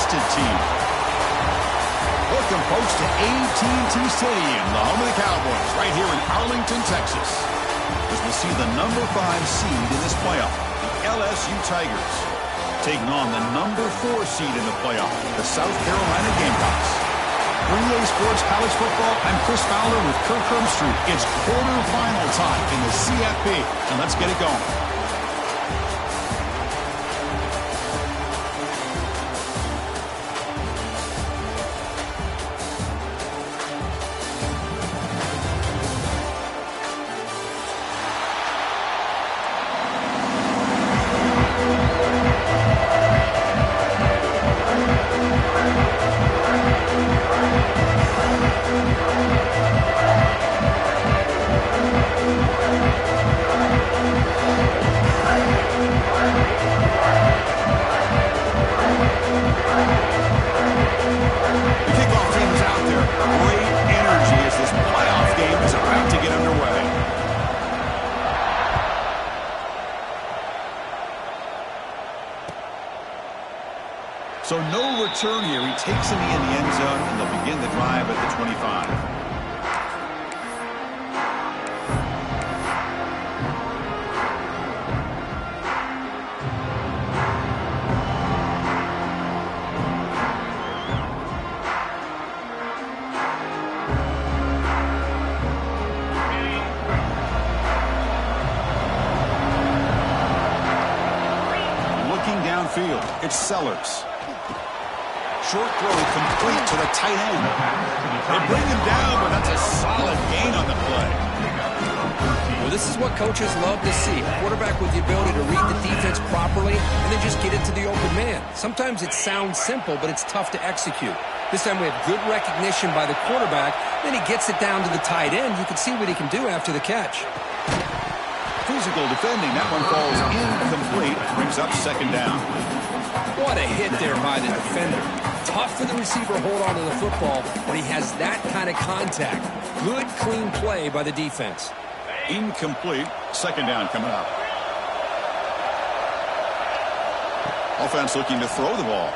rested team. Welcome, folks, to AT&T Stadium, the home of the Cowboys, right here in Arlington, Texas. As we'll see the number 5 seed in this playoff, the LSU Tigers, taking on the number 4 seed in the playoff, the South Carolina Gamecocks. For EA Sports College Football, I'm Chris Fowler with Kirk Herbstreit. It's quarterfinal time in the CFP, and let's get it going. So no return here. He takes him in the end zone, and they'll begin the drive at the 25. Looking downfield, it's Sellers. Short throw complete to the tight end. They bring him down, but that's a solid gain on the play. Well, this is what coaches love to see. A quarterback with the ability to read the defense properly and then just get it to the open man. Sometimes it sounds simple, but it's tough to execute. This time we have good recognition by the quarterback. Then he gets it down to the tight end. You can see what he can do after the catch. Physical defending. That one falls incomplete. Brings up second down. What a hit there by the defender. Tough for the receiver to hold on to the football when he has that kind of contact. Good, clean play by the defense. Incomplete. Second down coming up. Offense looking to throw the ball.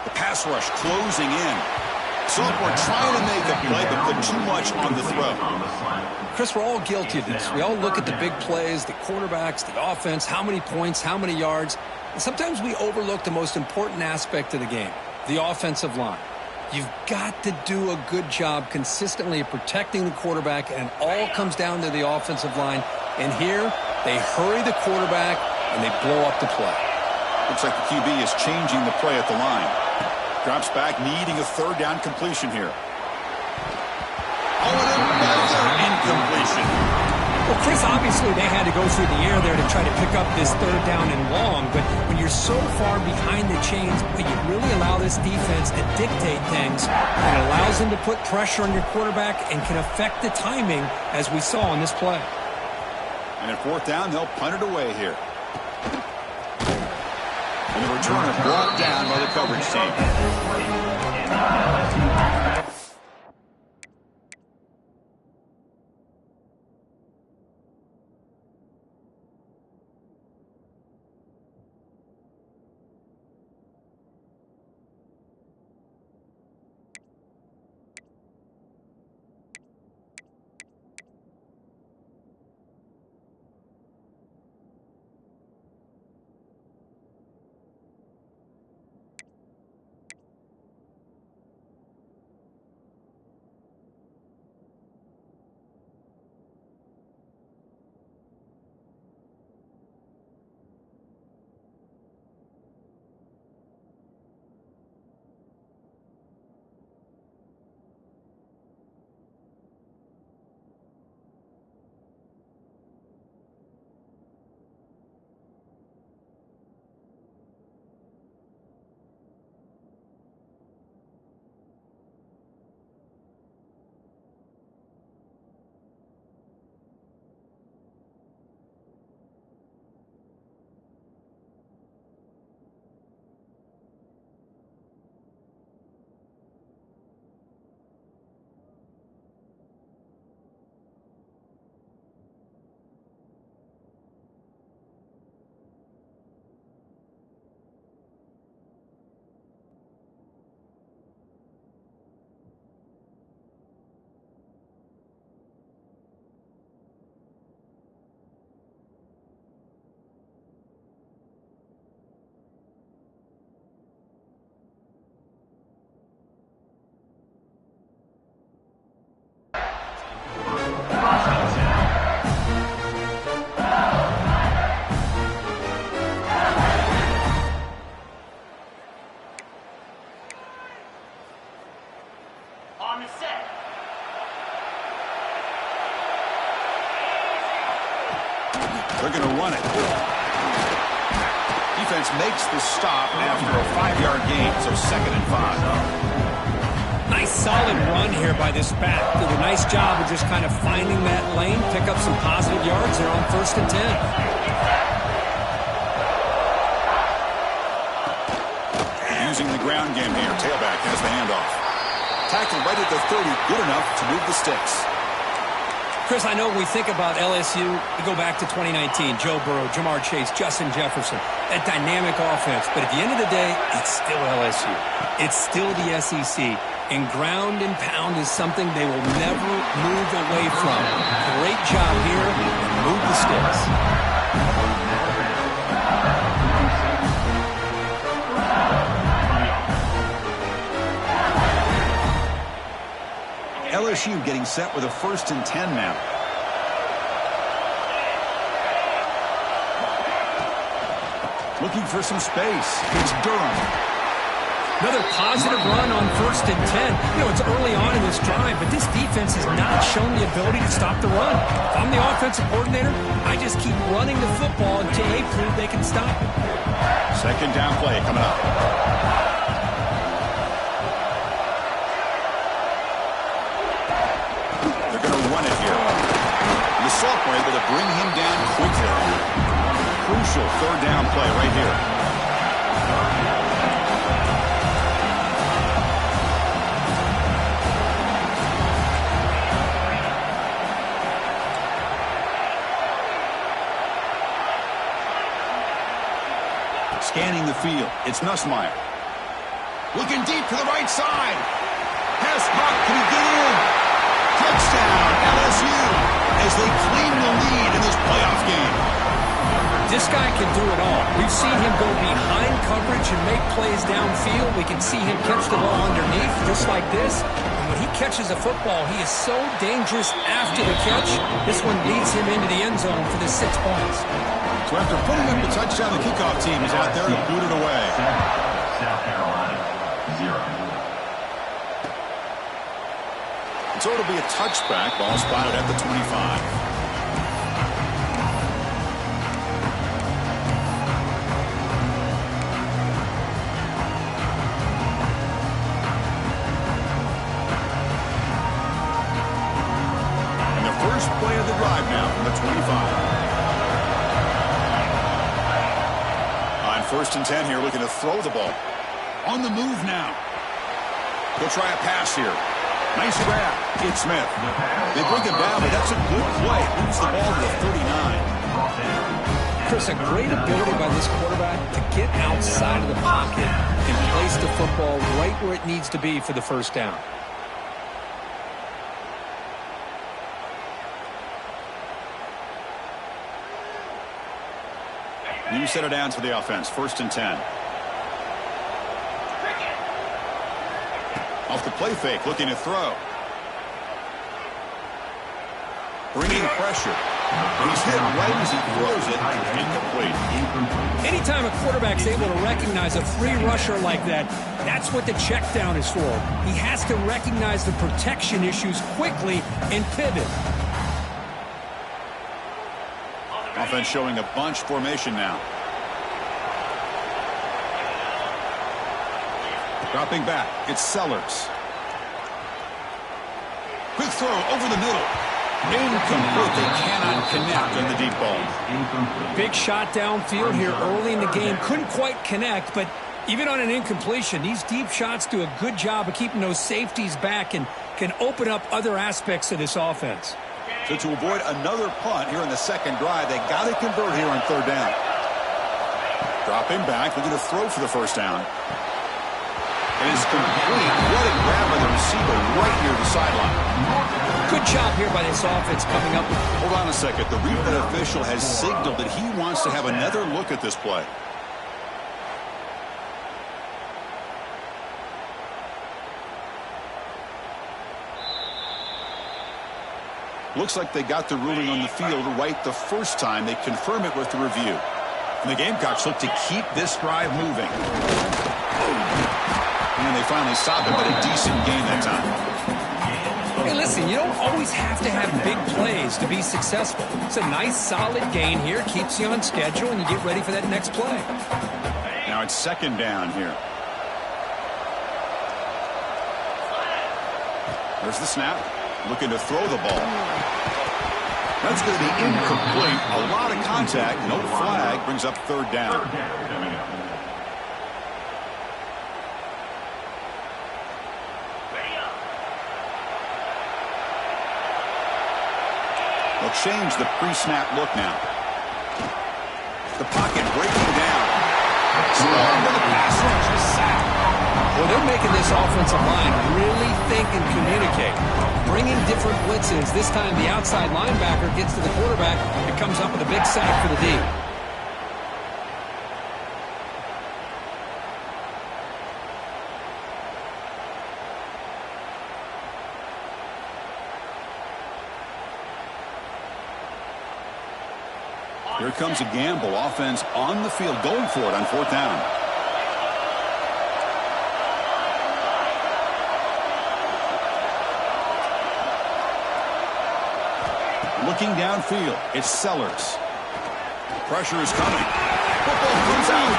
The pass rush closing in. Sophomore trying to make a play, but put too much on the throw. Chris, we're all guilty of this. We all look at the big plays, the quarterbacks, the offense, how many points, how many yards. And sometimes we overlook the most important aspect of the game, the offensive line. You've got to do a good job consistently of protecting the quarterback, and it all comes down to the offensive line. And here, they hurry the quarterback, and they blow up the play. Looks like the QB is changing the play at the line. Drops back, needing a third down completion here. Oh, and another incompletion. Well, Chris, obviously they had to go through the air there to try to pick up this third down and long, but when you're so far behind the chains, but you really allow this defense to dictate things, it allows them to put pressure on your quarterback and can affect the timing, as we saw in this play. And at fourth down, they'll punt it away here. And the returner brought down by the coverage team. They're going to run it. Defense makes the stop after a 5-yard gain, so 2nd and 5. Nice solid run here by this back. Did a nice job of just kind of finding that lane, pick up some positive yards. They're on 1st and 10. Using the ground game here. Tailback has the handoff. Tackle right at the 30. Good enough to move the sticks. Chris, I know when we think about LSU, we go back to 2019, Joe Burrow, Jamar Chase, Justin Jefferson, that dynamic offense. But at the end of the day, it's still LSU. It's still the SEC. And ground and pound is something they will never move away from. Great job here. Move the sticks. LSU getting set with a 1st and 10 now. Looking for some space. It's Durham. Another positive run on 1st and 10. You know, it's early on in this drive, but this defense has not shown the ability to stop the run. If I'm the offensive coordinator, I just keep running the football until they prove they can stop it. 2nd down play coming up. Run it here. The sophomore able to bring him down quickly. Crucial 3rd down play right here. Scanning the field. It's Nussmeier. Looking deep to the right side. Pass caught. Can he get in? Touchdown, LSU, as they claim the lead in this playoff game. This guy can do it all. We've seen him go behind coverage and make plays downfield. We can see him catch the ball underneath, just like this. And when he catches a football, he is so dangerous after the catch. This one leads him into the end zone for the 6 points. So after putting up the touchdown, the kickoff team is out there to boot it away. South Carolina, 0. So it'll be a touchback. Ball spotted at the 25. And the first play of the drive now from the 25. On 1st and 10 here, looking to throw the ball. On the move now. He'll try a pass here. Nice grab. It's Smith. They bring him down, but that's a good play. Moves the ball to the 39. Chris, a great ability by this quarterback to get outside of the pocket and place the football right where it needs to be for the 1st down. New set of downs for the offense. 1st and 10. Off the play fake, looking to throw. Bringing pressure. He's hit right as he throws it. Incomplete. Anytime a quarterback's able to recognize a free rusher like that, that's what the check down is for. He has to recognize the protection issues quickly and pivot. Offense showing a bunch formation now. Dropping back, it's Sellers. Quick throw over the middle. Incomplete. They cannot connect on the deep ball. Big shot downfield here early in the game. Couldn't quite connect, but even on an incompletion, these deep shots do a good job of keeping those safeties back and can open up other aspects of this offense. So to avoid another punt here in the 2nd drive, they got to convert here on 3rd down. Dropping back, looking to throw for the 1st down. It is complete. What a grab by the receiver right near the sideline. Good job here by this offense coming up. Hold on a second. The replay official has signaled that he wants to have another look at this play. Looks like they got the ruling on the field right the first time. They confirm it with the review. And the Gamecocks look to keep this drive moving. And they finally stop it, but a decent gain that time. Hey, listen, you don't always have to have big plays to be successful. It's a nice, solid gain here. Keeps you on schedule, and you get ready for that next play. Now it's second down here. There's the snap. Looking to throw the ball. That's going to be incomplete. A lot of contact. No flag. Brings up third down. They'll change the pre-snap look now. The pocket breaking down. Strong to the pass rush. A sack. Well, they're making this offensive line really think and communicate. Bringing different blitzes. This time the outside linebacker gets to the quarterback and comes up with a big sack for the D. Here comes a gamble. Offense on the field going for it on fourth down. Looking downfield, it's Sellers. Pressure is coming. Football comes out.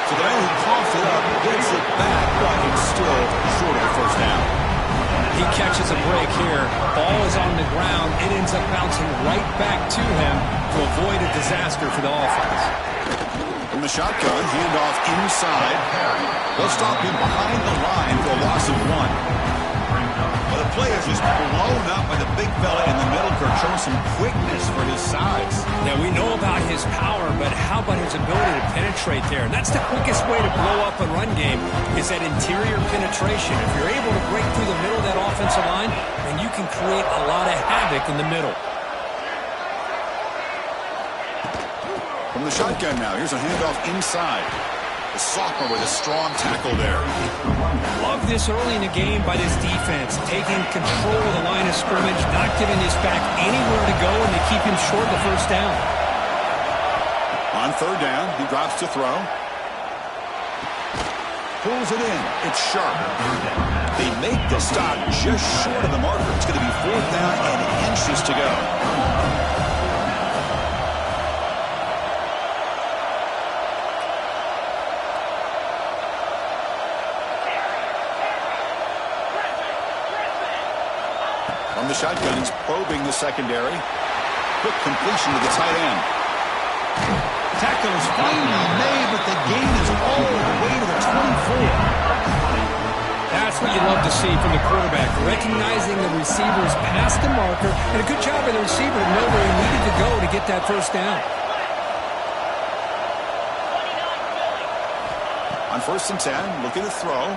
So the man who coughs it up gets it back, but it's still short of a first down. He catches a break here. Ball is on the ground. It ends up bouncing right back to him to avoid a disaster for the offense. From the shotgun, handoff inside. They'll stop him behind the line for a loss of 1. Well, the play is just blown up by the big fella in the middle, Kirk, showing some quickness for his size. Now, we know about his power, but how about his ability to penetrate there? And that's the quickest way to blow up a run game is that interior penetration. If you're able to break through the middle of that offensive line, then you can create a lot of havoc in the middle. From the shotgun now, here's a handoff inside. The sophomore with a strong tackle there. Love this early in the game by this defense, taking control of the line of scrimmage, not giving this back anywhere to go, and they keep him short the first down. On third down, he drops to throw. Pulls it in. It's sharp. They make the stop just short of the marker. It's going to be fourth down and inches to go. From the shotgun, he's probing the secondary. Quick completion to the tight end. Tackle is finally made, but the gain is all the way to the 24. That's what you love to see from the quarterback, recognizing the receiver's past the marker, and a good job by the receiver to know where he needed to go to get that first down. On 1st and 10, looking to throw.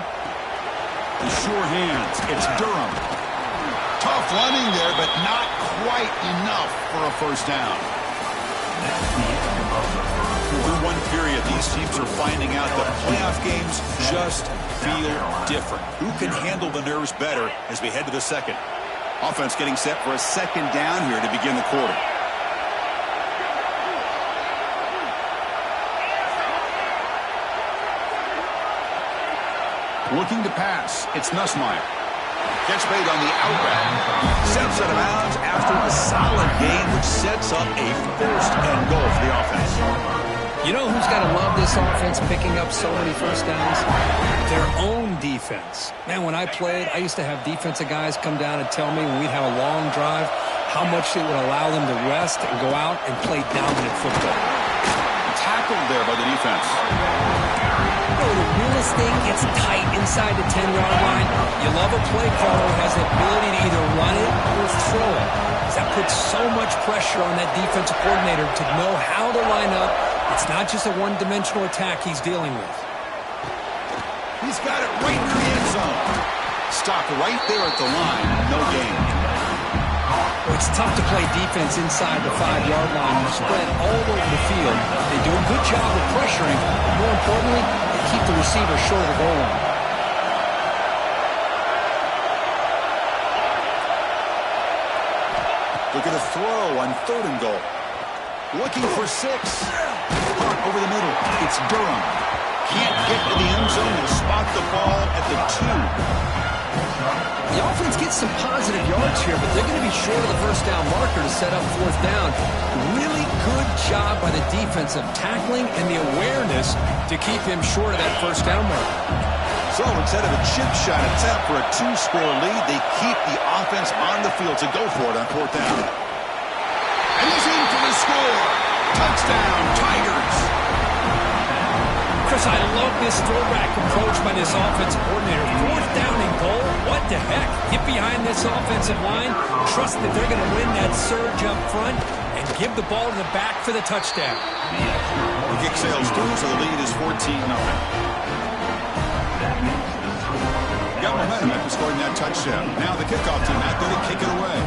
The sure hands. It's Durham. Tough running there, but not quite enough for a first down. Through one period, these teams are finding out that playoff games just feel different. Who can handle the nerves better as we head to the second? Offense getting set for a second down here to begin the quarter. Looking to pass. It's Nussmeier. Catch made on the out route. Steps out of bounds after a solid gain, which sets up a first and goal for the offense. You know who's got to love this offense picking up so many first downs? Their own defense. Man, when I played, I used to have defensive guys come down and tell me when we'd have a long drive how much it would allow them to rest and go out and play dominant football. Tackled there by the defense. The realest thing, it's tight inside the 10-yard line. You love a play caller who has the ability to either run it or throw it. That puts so much pressure on that defensive coordinator to know how to line up. It's not just a one-dimensional attack he's dealing with. He's got it right near the end zone. Stopped right there at the line. No gain. Well, it's tough to play defense inside the 5-yard line. You spread all over the field. They do a good job of pressuring. But more importantly, they keep the receiver short of the goal line. Look at the throw on 3rd and goal. Looking for 6. Caught over the middle. It's Durham. Can't get to the end zone and spot the ball at the 2. The offense gets get some positive yards here, but they're going to be short of the first down marker to set up fourth down. Really good job by the defense of tackling and the awareness to keep him short of that first down marker. So instead of a chip shot attempt for a 2-score lead, they keep the offense on the field to go for it on fourth down. And he's in for the score. Touchdown, Tigers. Chris, I love this throwback approach by this offensive coordinator. Fourth down and goal, what the heck? Get behind this offensive line, trust that they're going to win that surge up front, and give the ball to the back for the touchdown. The kick sails through, so the lead is 14-0. Got momentum after scoring that touchdown. Now the kickoff team out there to kick it away.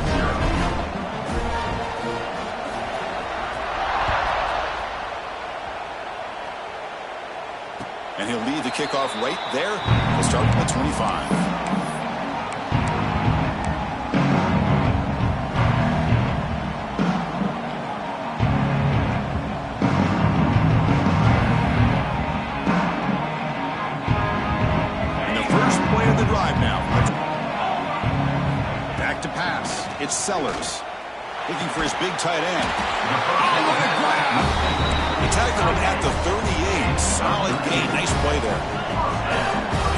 And he'll lead the kickoff right there. He'll start at 25. It's Sellers looking for his big tight end. Oh, what a grab! He tackled him at the 38. Solid gain. Nice play there.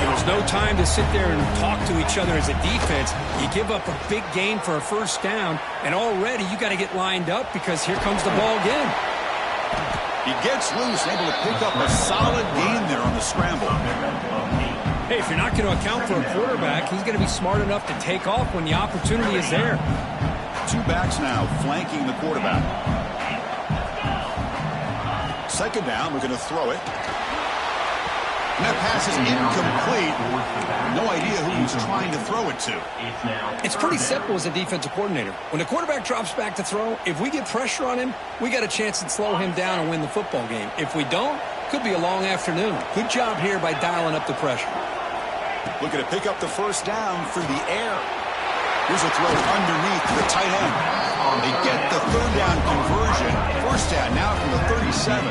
There was no time to sit there and talk to each other as a defense. You give up a big gain for a first down, and already you got to get lined up because here comes the ball again. He gets loose, able to pick up a solid gain there on the scramble. Hey, if you're not going to account for a quarterback, he's going to be smart enough to take off when the opportunity is there. Two backs now flanking the quarterback. Second down, we're going to throw it. And that pass is incomplete. No idea who he's trying to throw it to. It's pretty simple as a defensive coordinator. When the quarterback drops back to throw, if we get pressure on him, we got a chance to slow him down and win the football game. If we don't, could be a long afternoon. Good job here by dialing up the pressure. Looking to pick up the first down through the air. Here's a throw underneath to the tight end. They get the third down conversion. First down now from the 37.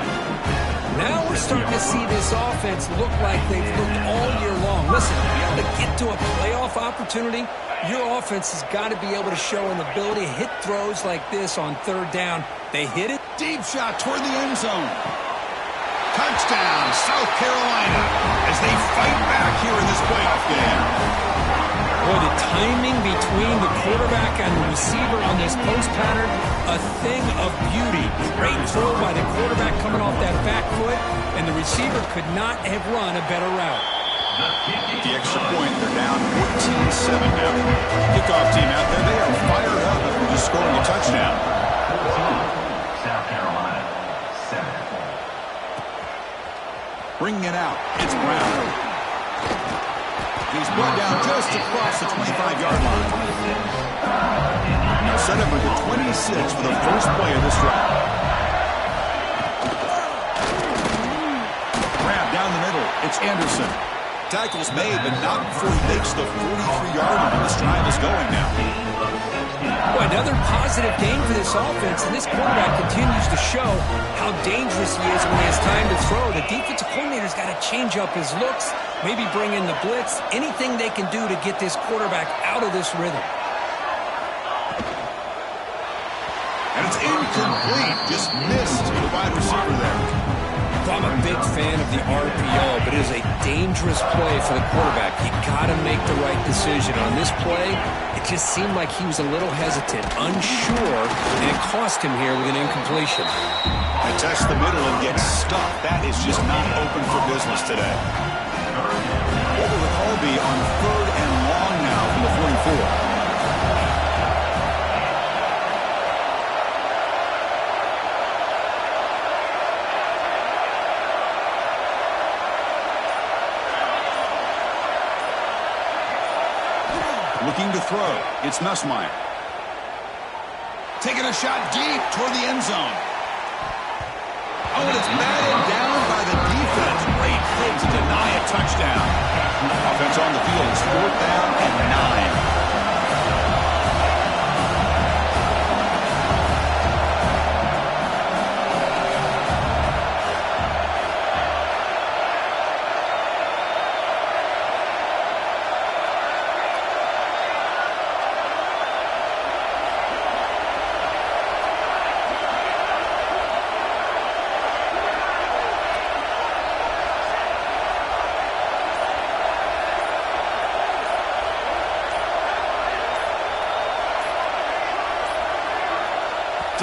Now we're starting to see this offense look like they've looked all year long. Listen, to be able to get to a playoff opportunity, your offense has got to be able to show an ability to hit throws like this on third down. They hit it. Deep shot toward the end zone. Touchdown, South Carolina, as they fight back here in this playoff game. Boy, the timing between the quarterback and the receiver on this post pattern, a thing of beauty. Great throw by the quarterback coming off that back foot, and the receiver could not have run a better route. The extra point, they're down 14-7 now. Kickoff team out there, they are fired up after just scoring a touchdown. South Carolina, 7. Bringing it out, it's Brown. He's brought down just across the 25-yard line. Now set up at the 26 for the first play of this drive. Grab down the middle, it's Anderson. Tackle's made, but not before he makes the 43-yard line. This drive is going now. Boy, another positive gain for this offense, and this quarterback continues to show how dangerous he is when he has time to throw. The defensive coordinator's got to change up his looks, maybe bring in the blitz, anything they can do to get this quarterback out of this rhythm. And it's incomplete, just missed the wide receiver there. I'm a big fan of the RPO, but it is a dangerous play for the quarterback. You got to make the right decision. On this play, it just seemed like he was a little hesitant, unsure, and it cost him here with an incompletion. I test the middle and get stuck. That is just not open for business today. What will the call be on third and long now from the 44? Looking to throw. It's Nussmeier. Taking a shot deep toward the end zone. Oh, and it's batted down by the defense. Great play to deny a touchdown. Offense on the field is fourth down and 9.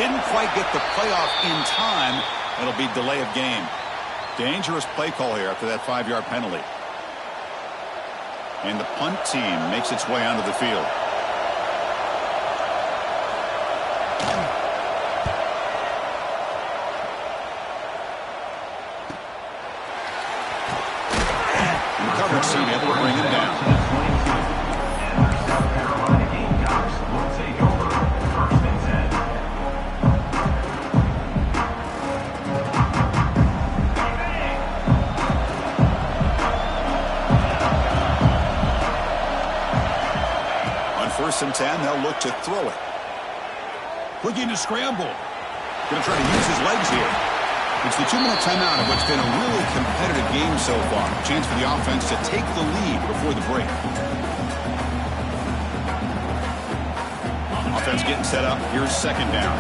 Didn't quite get the playoff in time. It'll be delay of game. Dangerous play call here after that 5-yard penalty. And the punt team makes its way onto the field. And the coverage team able to bring him down. And the South Carolina Gamecocks will take over 1st and 10. On 1st and 10, they'll look to throw it. Looking to scramble. Going to try to use his legs here. It's the 2-minute timeout of what's been a really competitive game so far. A chance for the offense to take the lead before the break. Offense getting set up. Here's 2nd down.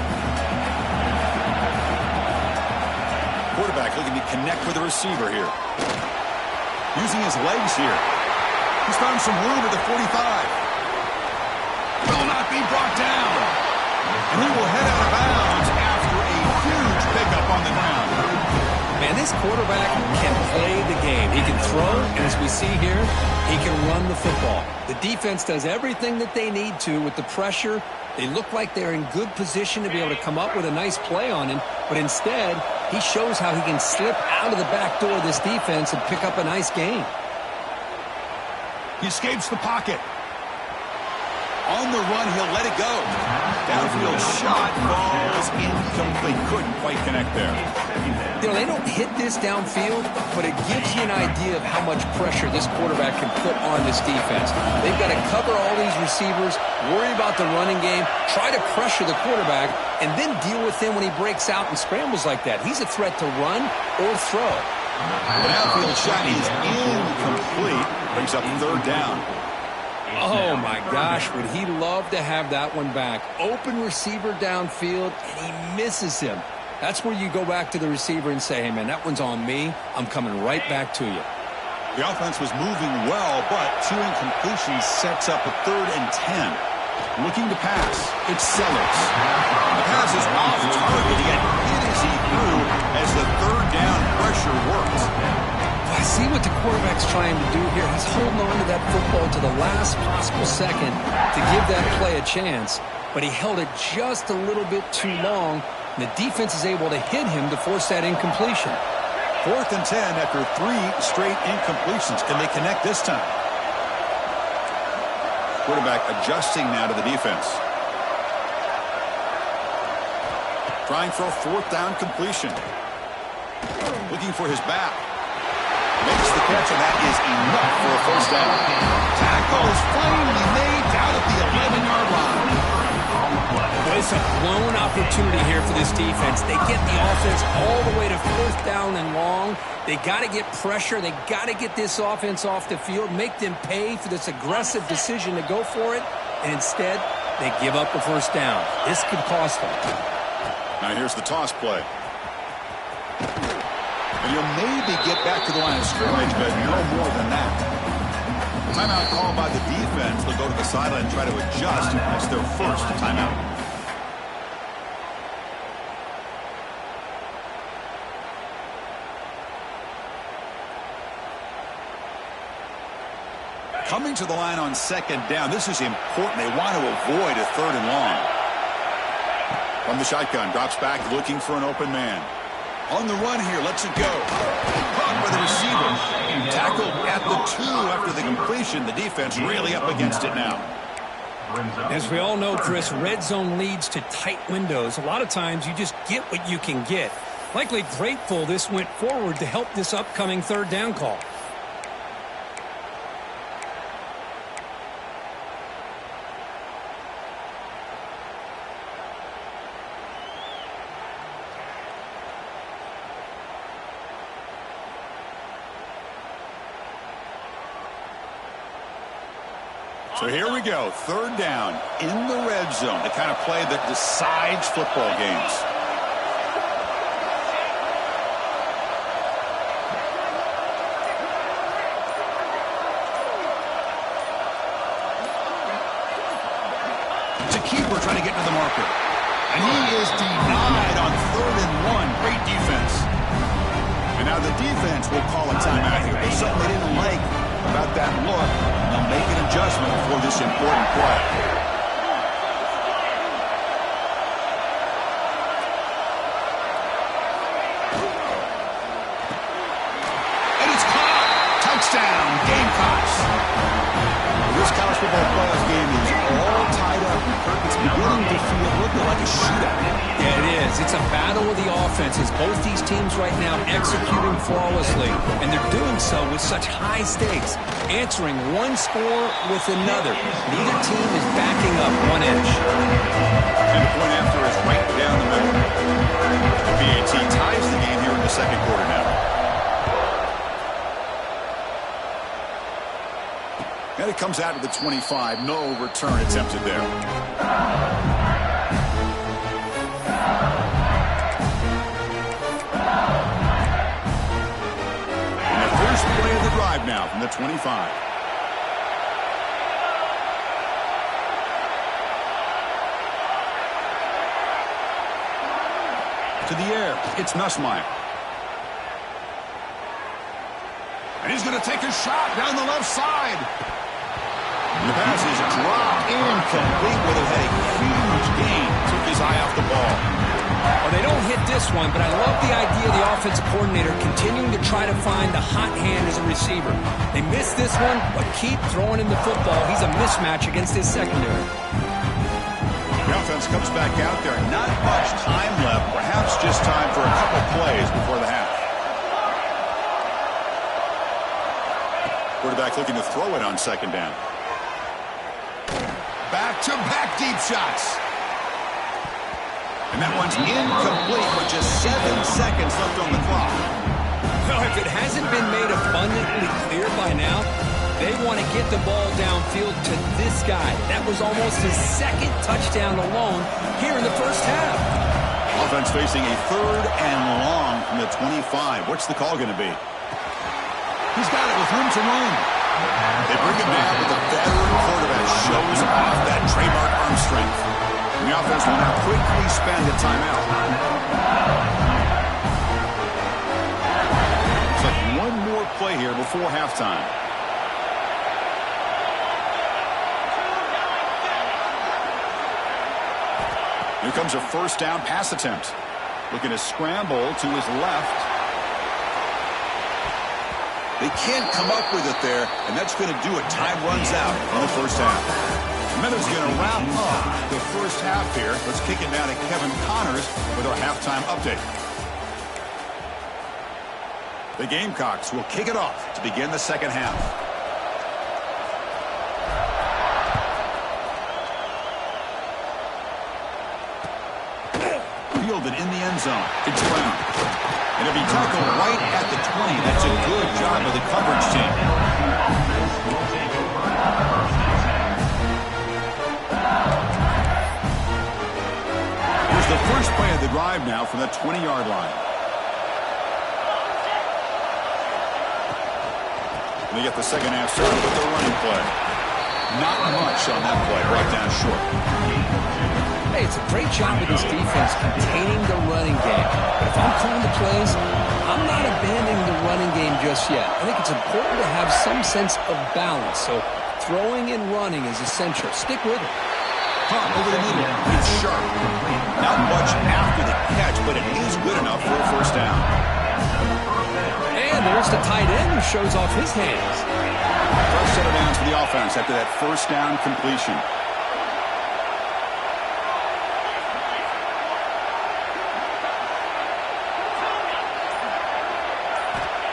Quarterback looking to connect with the receiver here. Using his legs here. He's found some room at the 45. Will not be brought down. And he will head out of bounds after a huge pickup on the ground. Man, this quarterback can play the game. He can throw, and as we see here, he can run the football. The defense does everything that they need to with the pressure. They look like they're in good position to be able to come up with a nice play on him, but instead, he shows how he can slip out of the back door of this defense and pick up a nice gain. He escapes the pocket. On the run, he'll let it go. Downfield shot falls incomplete. Couldn't quite connect there. You know, they don't hit this downfield, but it gives you an idea of how much pressure this quarterback can put on this defense. They've got to cover all these receivers, worry about the running game, try to pressure the quarterback, and then deal with him when he breaks out and scrambles like that. He's a threat to run or throw. The downfield shot is incomplete. Brings up 3rd down. Oh, my gosh, would he love to have that one back. Open receiver downfield, and he misses him. That's where you go back to the receiver and say, hey, man, that one's on me. I'm coming right back to you. The offense was moving well, but 2 incompletions sets up a 3rd and 10. Looking to pass. It's Sellers. The pass is off target. He got hit as he threw as the 3rd down pressure worked. I see what the quarterback's trying to do here. He's holding on to that football to the last possible second to give that play a chance, but he held it just a little bit too long, and the defense is able to hit him to force that incompletion. 4th and 10 after 3 straight incompletions. Can they connect this time? Quarterback adjusting now to the defense. Trying for a 4th down completion. Looking for his back. Makes the catch, and that is enough for a 1st down. Tackle is finally made down at the 11-yard line. Well, it's a blown opportunity here for this defense. They get the offense all the way to 4th down and long. They got to get pressure. They got to get this offense off the field, make them pay for this aggressive decision to go for it, and instead, they give up a 1st down. This could cost them. Now here's the toss play. And you'll maybe get back to the line of scrimmage, but no more than that. Timeout called by the defense. They'll go to the sideline and try to adjust. That's their 1st timeout. Coming to the line on 2nd down. This is important. They want to avoid a 3rd and long. From the shotgun, drops back looking for an open man. On the run here, lets it go. Caught by the receiver. Tackled at the 2 after the completion. The defense really up against it now. As we all know, Chris, red zone leads to tight windows. A lot of times you just get what you can get. Likely grateful this went forward to help this upcoming 3rd down call. So here we go, 3rd down in the red zone, the kind of play that decides football games. To keeper trying to get to the marker. And he is denied on 3rd and 1. Great defense. And now the defense will call a timeout here. There's something they didn't like about that look. They'll make an adjustment for this important play. And it's caught. Touchdown, Gamecocks. This college football playoff game is all tied up. It's beginning to feel looking like a shootout. Yeah, it is. It's a battle of the offenses. Both these teams right now executing flawlessly, and they're doing so with such high stakes, answering one score with another. Neither team is backing up one inch. And the point after is right down the middle. The PAT ties the game here in the second quarter now. And it comes out to the 25. No return attempted there. And the first play of the drive now from the 25. To the air. It's Nussmeier. And he's going to take a shot down the left side. The pass is dropped incomplete, but it had a huge gain. Took his eye off the ball. Well, they don't hit this one, but I love the idea of the offensive coordinator continuing to try to find the hot hand as a receiver. They missed this one, but keep throwing him the football. He's a mismatch against his secondary. The offense comes back out there. Not much time left. Perhaps just time for a couple plays before the half. Quarterback looking to throw it on second down. Back-to-back deep shots. And that one's incomplete with just 7 seconds left on the clock. Well, if it hasn't been made abundantly clear by now, they want to get the ball downfield to this guy. That was almost his second touchdown alone here in the first half. Offense facing a 3rd and long from the 25. What's the call going to be? He's got it with room to run. They bring him down, but the veteran quarterback shows off that trademark arm strength. And the offense will now quickly spend a timeout. Looks like one more play here before halftime. Here comes a first down pass attempt. Looking to scramble to his left. They can't come up with it there, and that's going to do it. Time runs out in the first half. Miller's going to wrap up the first half here. Let's kick it now to Kevin Connors with our halftime update. The Gamecocks will kick it off to begin the second half. Fielded in the end zone. It's Brown. And it'll be tackled right at the 20. That's a good job of the coverage team. Here's the first play of the drive now from the 20-yard line. And they get the second half started with the running play. Not much on that play, right down short. Hey, it's a great job with this defense containing the running game. But if I'm calling the plays, I'm not abandoning the running game just yet. I think it's important to have some sense of balance. So throwing and running is essential. Stick with it. Caught over the middle. It's sharp. Not much after the catch, but it is good enough for a first down. And there's the tight end who shows off his hands. First set of downs for the offense after that first down completion.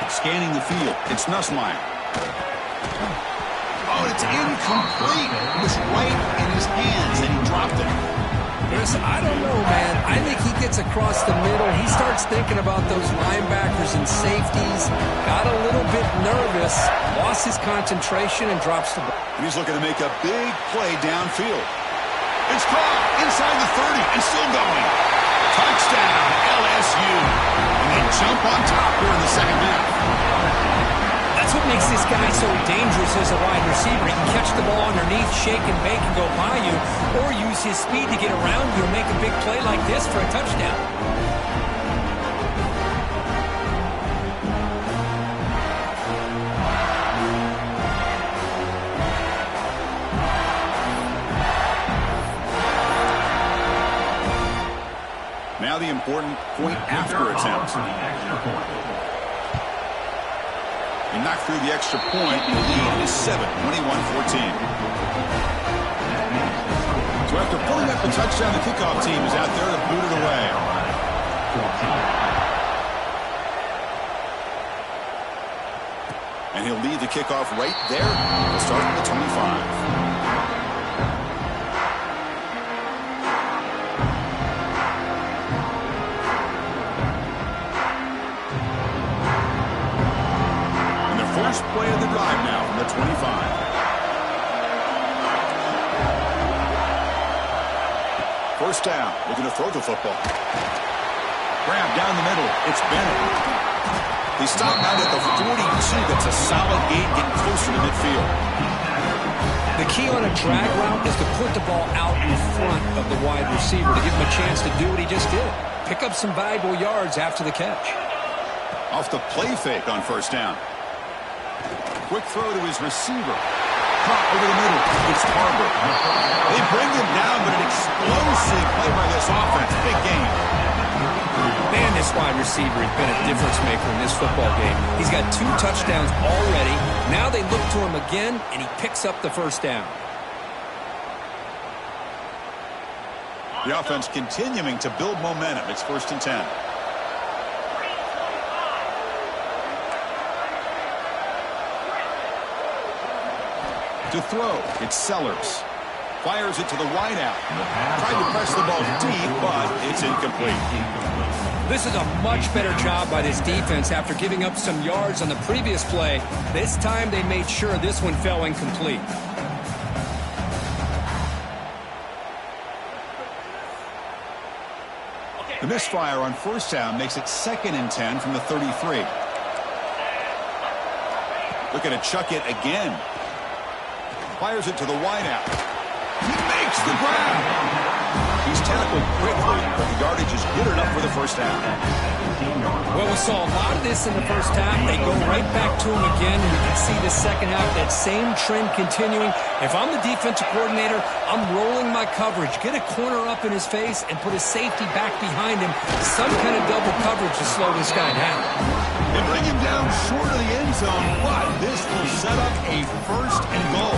Scanning the field. It's Nussmeier. Oh, it's incomplete. It was right in his hands, and he dropped it. Listen, I don't know, man. I think he gets across the middle. He starts thinking about those linebackers and safeties. Got a little bit nervous. Lost his concentration and drops the ball. And he's looking to make a big play downfield. It's caught inside the 30 and still going. Touchdown, LSU. And they jump on top here in the second half. That's what makes this guy so dangerous as a wide receiver. He can catch the ball underneath, shake and bake and go by you, or use his speed to get around you and make a big play like this for a touchdown. Now the important point after attempt. He knocked through the extra point. The lead is 7, 21-14. So after pulling up the touchdown, the kickoff team is out there to boot it away. And he'll lead the kickoff right there. He'll start at the 25. First play of the drive now from the 25. First down. Looking to throw the football. Grab down the middle. It's Bennett. He stopped out at the 42. That's a solid gain, getting closer to midfield. The key on a drag route is to put the ball out in front of the wide receiver to give him a chance to do what he just did. Pick up some valuable yards after the catch. Off the play fake on first down. Quick throw to his receiver. Caught over the middle. It's Harbor. They bring him down, but an explosive play by this offense. Big game. Man, this wide receiver has been a difference maker in this football game. He's got 2 touchdowns already. Now they look to him again, and he picks up the first down. The offense continuing to build momentum. It's 1st and 10. To throw, it's Sellers. Fires it to the wideout. Tried to press the ball deep, but it's incomplete. This is a much better job by this defense after giving up some yards on the previous play. This time they made sure this one fell incomplete. The misfire on first down makes it 2nd and 10 from the 33. Looking to chuck it again. Fires it to the wideout. He makes the grab. He's tackled quickly, but the yardage is good enough for the first down. Well, we saw a lot of this in the first half. They go right back to him again. We can see the second half, that same trend continuing. If I'm the defensive coordinator, I'm rolling my coverage. Get a corner up in his face and put a safety back behind him. Some kind of double coverage to slow this guy down. They bring him down short of the end zone, but this will set up a 1st and goal.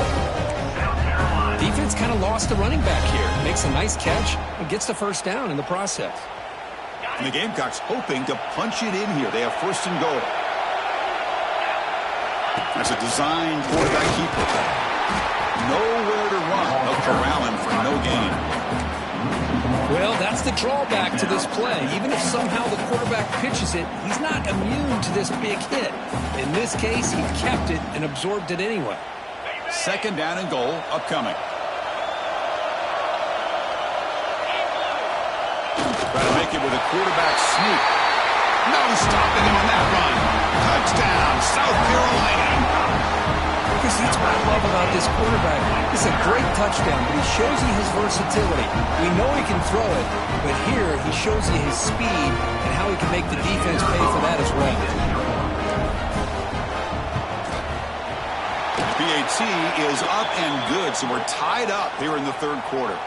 Defense kind of lost the running back here. Makes a nice catch and gets the first down in the process. And the Gamecocks hoping to punch it in here. They have 1st and goal. That's a designed quarterback keeper. Nowhere to run. They'll corral him for no gain. Well, that's the drawback to this play. Even if somehow the quarterback pitches it, he's not immune to this big hit. In this case, he kept it and absorbed it anyway. 2nd down and goal upcoming. Try to make it with a quarterback sneak. No stopping him on that run. Touchdown, South Carolina. Because that's what I love about this quarterback. It's a great touchdown, but he shows you his versatility. We know he can throw it, but here he shows you his speed and how he can make the defense pay for that as well. PAT is up and good, so we're tied up here in the 3rd quarter.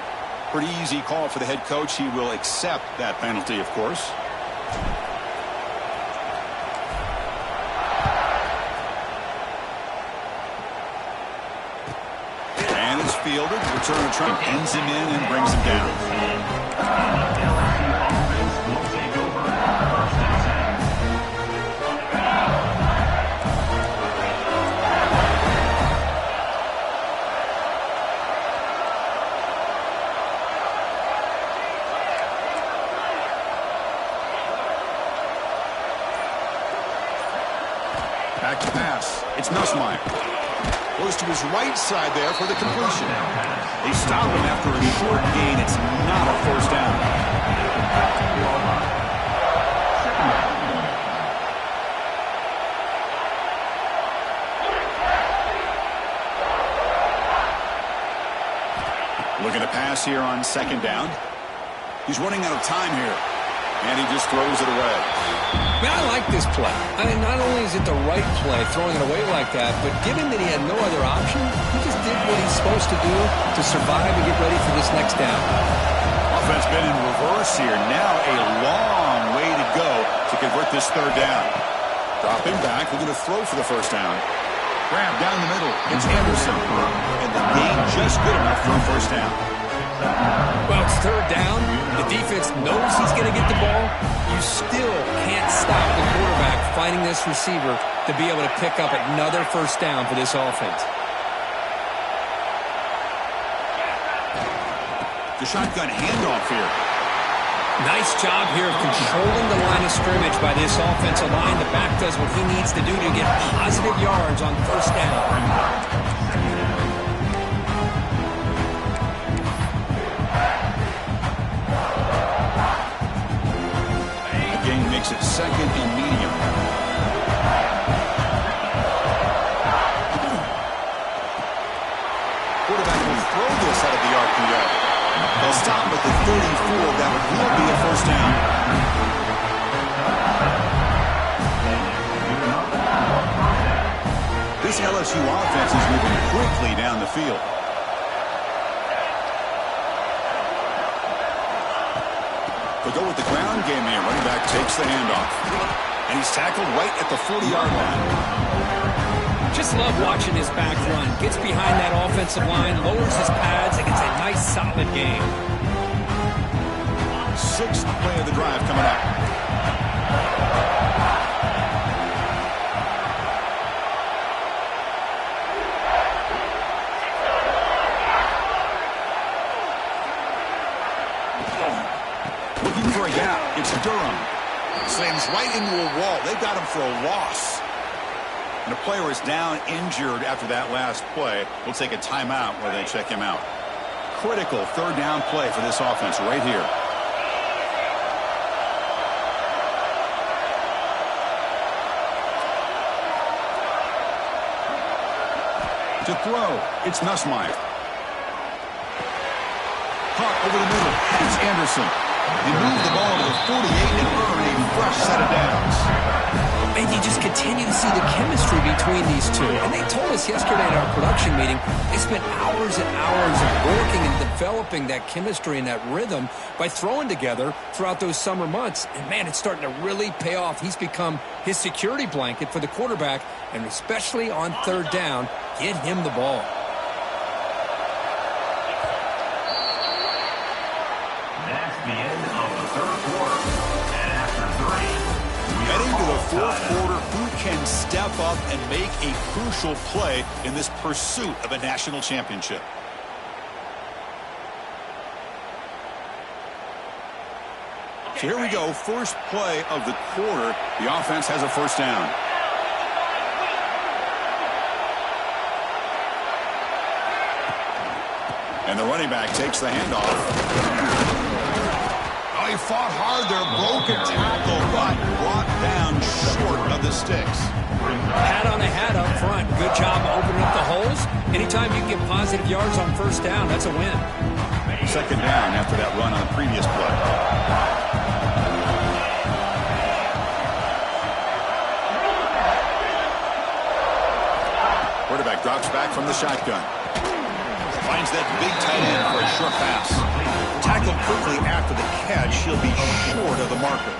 Pretty easy call for the head coach. He will accept that penalty, of course. And it's fielded. Return of Trump ends him in and brings him down. Back to pass. It's Nussmeier. Goes to his right side there for the completion. They stop him after a short gain. It's not a first down. Looking to pass here on second down. He's running out of time here. And he just throws it away. Man, I like this play. I mean, not only is it the right play, throwing it away like that, but given that he had no other option, he just did what he's supposed to do to survive and get ready for this next down. Offense been in reverse here. Now a long way to go to convert this third down. Dropping back, looking to throw for the first down. Grab down the middle. It's Anderson. And the gain just good enough for a first down. Well, it's third down. The defense knows he's going to get the ball. You still can't stop the quarterback finding this receiver to be able to pick up another first down for this offense. The shotgun handoff here. Nice job here of controlling the line of scrimmage by this offensive line. The back does what he needs to do to get positive yards on first down. Makes it second and medium. Quarterback will throw this out of the RPO. They'll stop at the 34. That will be a first down. This LSU offense is moving quickly down the field. They'll go with the ground game here. Running back takes the handoff. And he's tackled right at the 40-yard line. Just love watching his back run. Gets behind that offensive line, lowers his pads, and gets a nice, solid gain. Sixth play of the drive coming up. For a gap. It's Durham. Slams right into a wall. They got him for a loss. And the player is down injured after that last play. We'll take a timeout while they check him out. Critical third down play for this offense right here. To throw, it's Nussmeier. Caught over the middle. It's Anderson. He moved the ball to the 48 and earned a fresh set of downs. And you just continue to see the chemistry between these two. And they told us yesterday at our production meeting, they spent hours and hours of working and developing that chemistry and that rhythm by throwing together throughout those summer months. And, man, it's starting to really pay off. He's become his security blanket for the quarterback, and especially on third down, get him the ball. The end of the third quarter. And after three, heading to the fourth quarter, who can step up and make a crucial play in this pursuit of a national championship? So here we go, first play of the quarter. The offense has a first down. And the running back takes the handoff. He fought hard there, broke a tackle, but brought down short of the sticks. Hat on the hat up front. Good job opening up the holes. Anytime you can get positive yards on first down, that's a win. Second down after that run on the previous play. Quarterback drops back from the shotgun. Finds that big tight end for a short pass. Tackled quickly after the catch. He'll be short of the marker.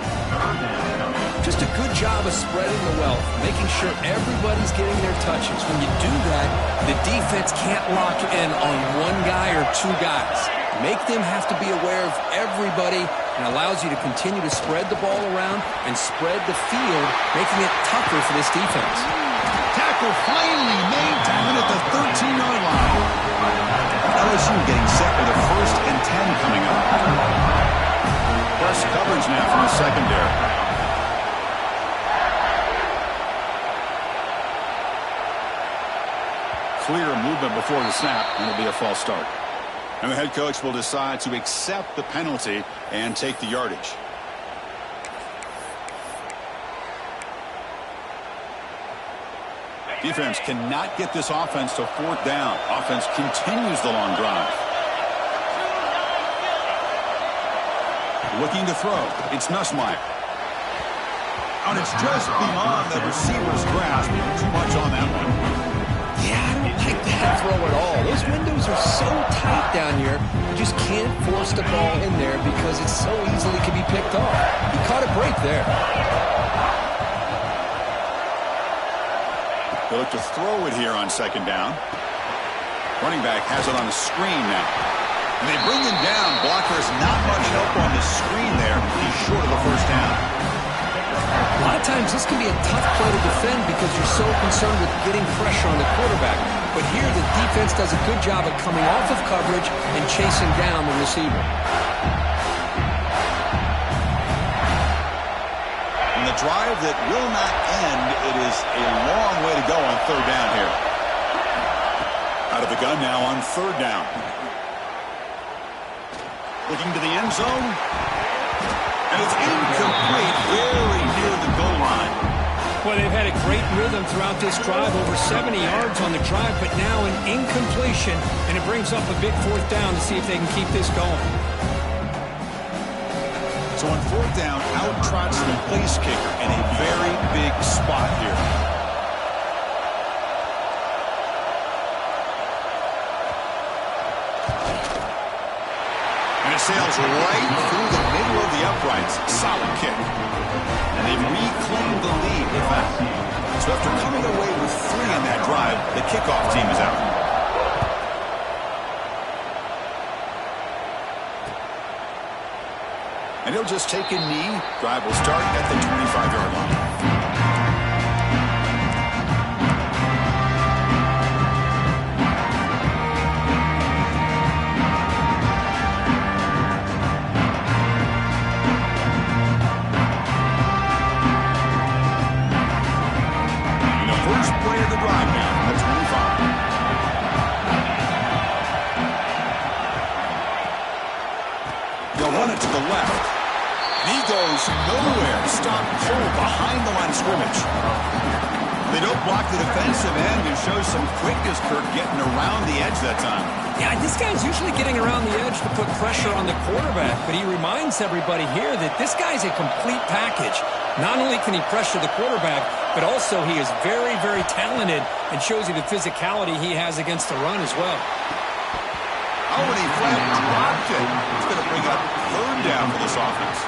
Just a good job of spreading the wealth, making sure everybody's getting their touches. When you do that, the defense can't lock in on one guy or two guys. Make them have to be aware of everybody, and allows you to continue to spread the ball around and spread the field, making it tougher for this defense. Tackle finally made down at the 13-yard line. LSU getting set for the 1st and 10 coming up. Press coverage now from the secondary. Clear movement before the snap, and it'll be a false start. And the head coach will decide to accept the penalty and take the yardage. Defense cannot get this offense to fourth down. Offense continues the long drive. Looking to throw. It's Nussmeier. And it's just beyond the receiver's grasp. Too much on that one. Yeah, I don't like that throw at all. Those windows are so tight down here, you just can't force the ball in there because it so easily can be picked off. He caught a break there. They look to throw it here on second down. Running back has it on the screen now. And they bring him down. Blocker's not much help on the screen there. He's short of the first down. A lot of times this can be a tough play to defend because you're so concerned with getting pressure on the quarterback. But here the defense does a good job of coming off of coverage and chasing down the receiver. And the drive that will not end, it is a long way to go on third down here. Out of the gun now on third down. Looking to the end zone. And it's incomplete, very near the goal line. Well, they've had a great rhythm throughout this drive, over 70 yards on the drive, but now an incompletion, and it brings up a big fourth down to see if they can keep this going. So on fourth down, out trots the place kicker in a very big spot here. And it sails right through the middle of the uprights. Solid kick. And they've reclaimed the lead with that. So after coming away with 3 on that drive, the kickoff team is out. And he'll just take a knee. Drive will start at the 25-yard line. Nowhere. Stop cold behind the line of scrimmage. They don't block the defensive end and show some quickness, Kirk, getting around the edge that time. Yeah, this guy's usually getting around the edge to put pressure on the quarterback, but he reminds everybody here that this guy's a complete package. Not only can he pressure the quarterback, but also he is very, very talented and shows you the physicality he has against the run as well. Oh, and he flat dropped it. It's going to bring up third down for this offense.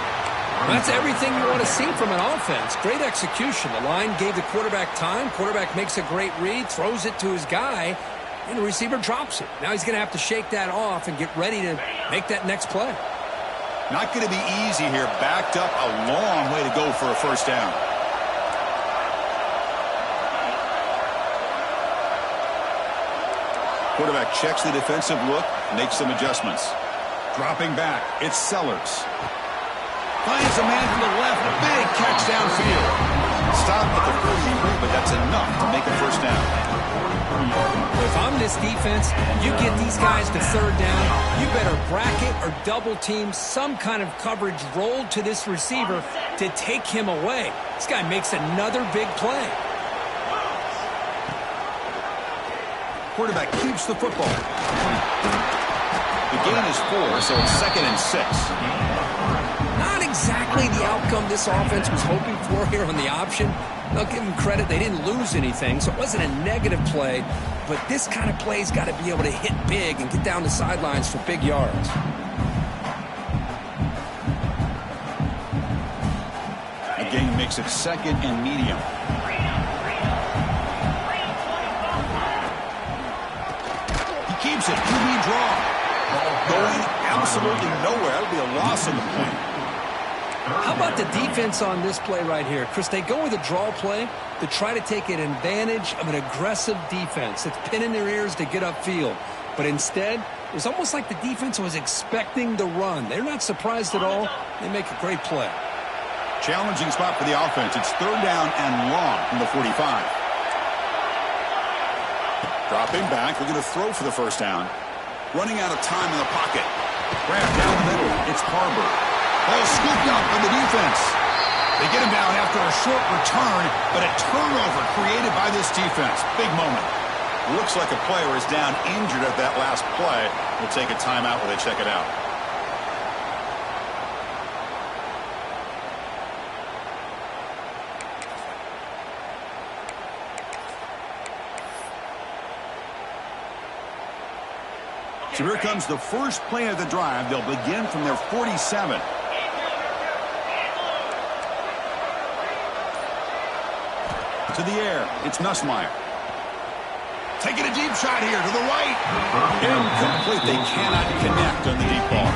That's everything you want to see from an offense. Great execution. The line gave the quarterback time. Quarterback makes a great read, throws it to his guy, and the receiver drops it. Now he's going to have to shake that off and get ready to make that next play. Not going to be easy here. Backed up a long way to go for a first down. Quarterback checks the defensive look, makes some adjustments. Dropping back, it's Sellers. Finds a man to the left, a big catch downfield. Stop at the 33, but that's enough to make a first down. If I'm this defense, you get these guys to third down, you better bracket or double team some kind of coverage rolled to this receiver to take him away. This guy makes another big play. Quarterback keeps the football. The gain is 4, so it's 2nd and 6. Not exactly the outcome this offense was hoping for here on the option. I'll give them credit. They didn't lose anything, so it wasn't a negative play. But this kind of play's got to be able to hit big and get down the sidelines for big yards. The gain makes it 2nd and medium. He keeps it. QB draw. Going absolutely nowhere. That'll be a loss in the play. How about the defense on this play right here? Chris, they go with a draw play to try to take an advantage of an aggressive defense that's pinning their ears to get upfield. But instead, it was almost like the defense was expecting the run. They're not surprised at all. They make a great play. Challenging spot for the offense. It's third down and long from the 45. Dropping back. We're going to throw for the first down. Running out of time in the pocket. Grab down the middle. It's Carver. Ball scooped up on the defense. They get him down after a short return, but a turnover created by this defense. Big moment. Looks like a player is down injured at that last play. We'll take a timeout while they check it out. So here comes the first play of the drive. They'll begin from their 47. To the air, it's Nussmeier. Taking a deep shot here to the right. Incomplete. They cannot connect on the deep ball.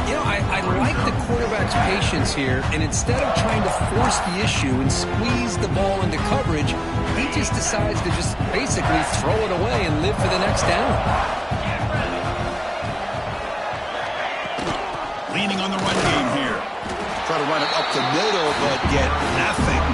You know, I like the quarterback's patience here, and instead of trying to force the issue and squeeze the ball into coverage, he just decides to just basically throw it away and live for the next down. Leaning on the run game here. Try to run it up the middle, but get nothing.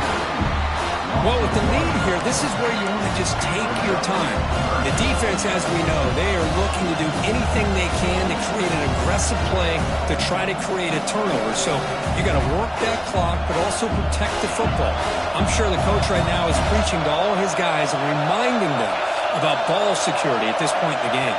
Well, with the lead here, this is where you want to just take your time. The defense, as we know, they are looking to do anything they can to create an aggressive play to try to create a turnover. So you got to work that clock, but also protect the football. I'm sure the coach right now is preaching to all his guys and reminding them about ball security at this point in the game.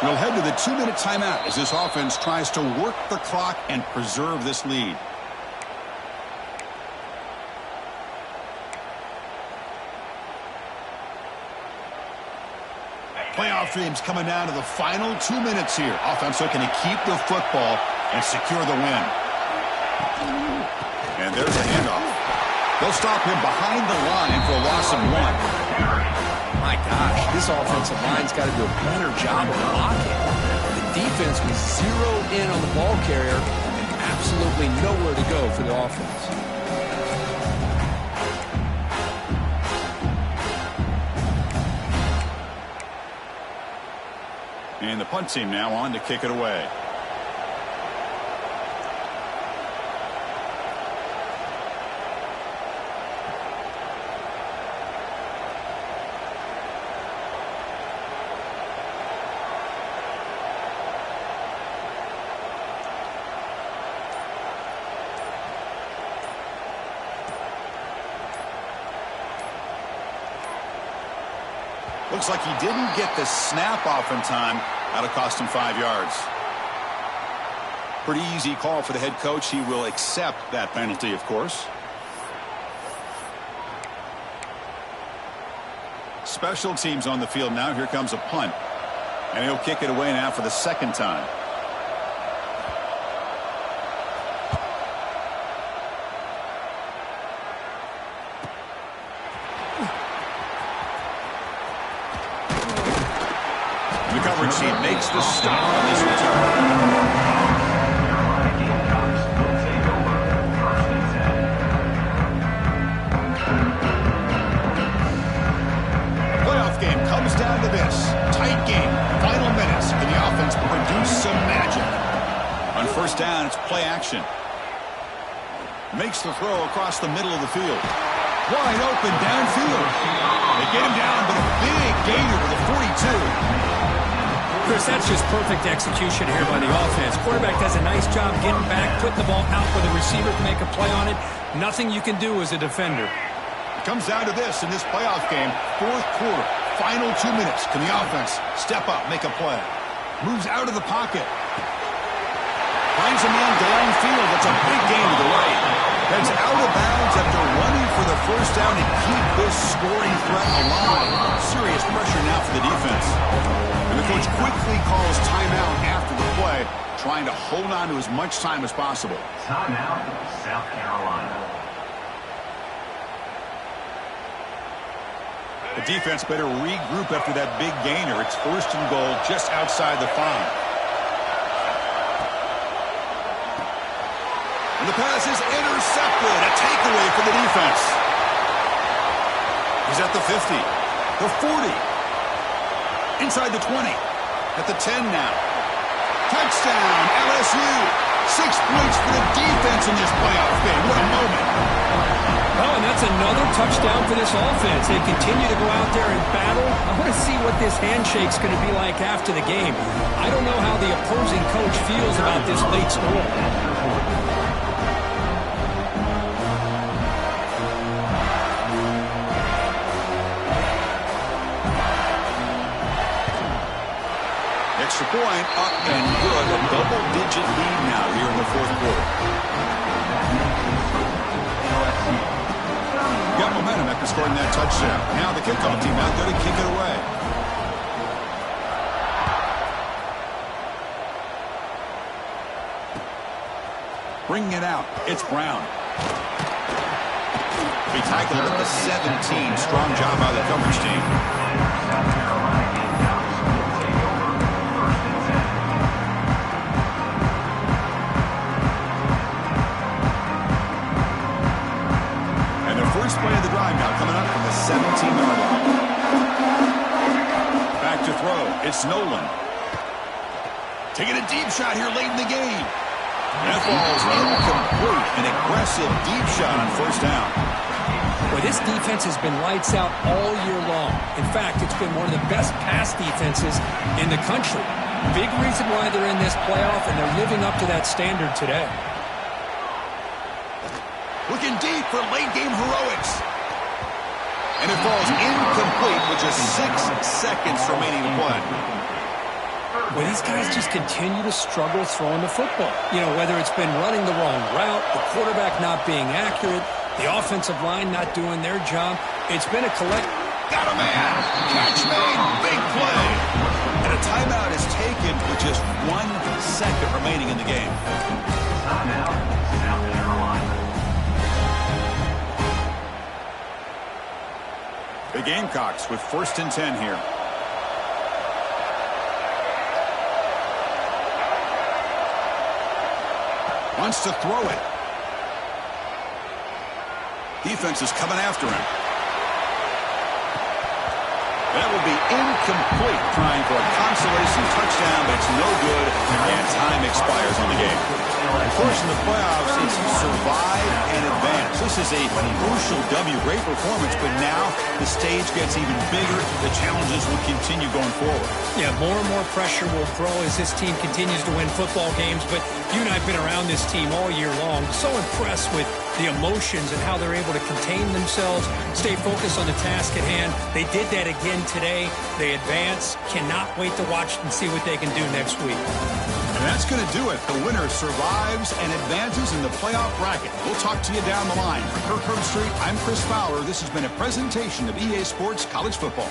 We'll head to the 2-minute timeout as this offense tries to work the clock and preserve this lead. Playoff dreams coming down to the final 2 minutes here. Offense looking to keep the football and secure the win. And there's the handoff. They'll stop him behind the line for a loss of 1. My gosh, this offensive line's got to do a better job of blocking. The defense was zeroed in on the ball carrier and absolutely nowhere to go for the offense. And the punt team now on to kick it away. Looks like he didn't get the snap off in time. That'll cost him 5 yards. Pretty easy call for the head coach. He will accept that penalty, of course. Special teams on the field now. Here comes a punt. And he'll kick it away now for the second time. He makes the stop on this return. Playoff game comes down to this. Tight game. Final minutes. Can the offense produce some magic? On first down, it's play action. Makes the throw across the middle of the field. Wide open downfield. They get him down, but a big gainer to the 42. Chris, that's just perfect execution here by the offense. Quarterback does a nice job getting back, putting the ball out where the receiver can make a play on it. Nothing you can do as a defender. It comes down to this in this playoff game. Fourth quarter, final 2 minutes. Can the offense step up, make a play? Moves out of the pocket. Finds a man downfield. That's a big gain to the right. Heads out of bounds after running for the first down and keep this scoring threat alive. Serious pressure now for the defense. And the coach quickly calls timeout after the play, trying to hold on to as much time as possible. Timeout, South Carolina. The defense better regroup after that big gainer. It's first and goal just outside the 5. And the pass is intercepted. A takeaway for the defense. He's at the 50, the 40. Inside the 20, at the 10 now. Touchdown, LSU. 6 points for the defense in this playoff game. What a moment. Oh, and that's another touchdown for this offense. They continue to go out there and battle. I want to see what this handshake's going to be like after the game. I don't know how the opposing coach feels about this late score. Extra point, up and good. A double-digit lead now here in the fourth quarter. Got momentum at the after scoring that touchdown. Now the kickoff team out there to kick it away. Bringing it out, it's Brown. He tackled at the 17. Strong job by the coverage team. South Carolina Gamecocks will take over 1st and 10. And the first play of the drive now coming up from the 17-yard line. Back to throw. It's Nolan. Taking a deep shot here late in the game. That ball's incomplete. An aggressive deep shot on first down. Well, this defense has been lights out all year long. In fact, it's been one of the best pass defenses in the country. Big reason why they're in this playoff, and they're living up to that standard today. Looking deep for late-game heroics. And it falls incomplete with just 6 seconds remaining to play. Well, these guys just continue to struggle throwing the football. You know, whether it's been running the wrong route, the quarterback not being accurate, the offensive line not doing their job. It's been a collect. Got a man. Catch made. Big play. And a timeout is taken with just 1 second remaining in the game. Timeout, South Carolina. The Gamecocks with 1st and 10 here. Wants to throw it. Defense is coming after him. That will be incomplete, trying for a consolation touchdown, but it's no good, and time expires on the game. Of course, in the playoffs, it's survive and advance. This is a crucial W. Great performance, but now the stage gets even bigger. The challenges will continue going forward. Yeah, more and more pressure will grow as this team continues to win football games, but you and I have been around this team all year long. So impressed with the emotions and how they're able to contain themselves, stay focused on the task at hand. They did that again today. They advance. Cannot wait to watch and see what they can do next week. And that's going to do it. The winner survives and advances in the playoff bracket. We'll talk to you down the line. For Kirk Herbstreit, I'm Chris Fowler. This has been a presentation of EA Sports College Football.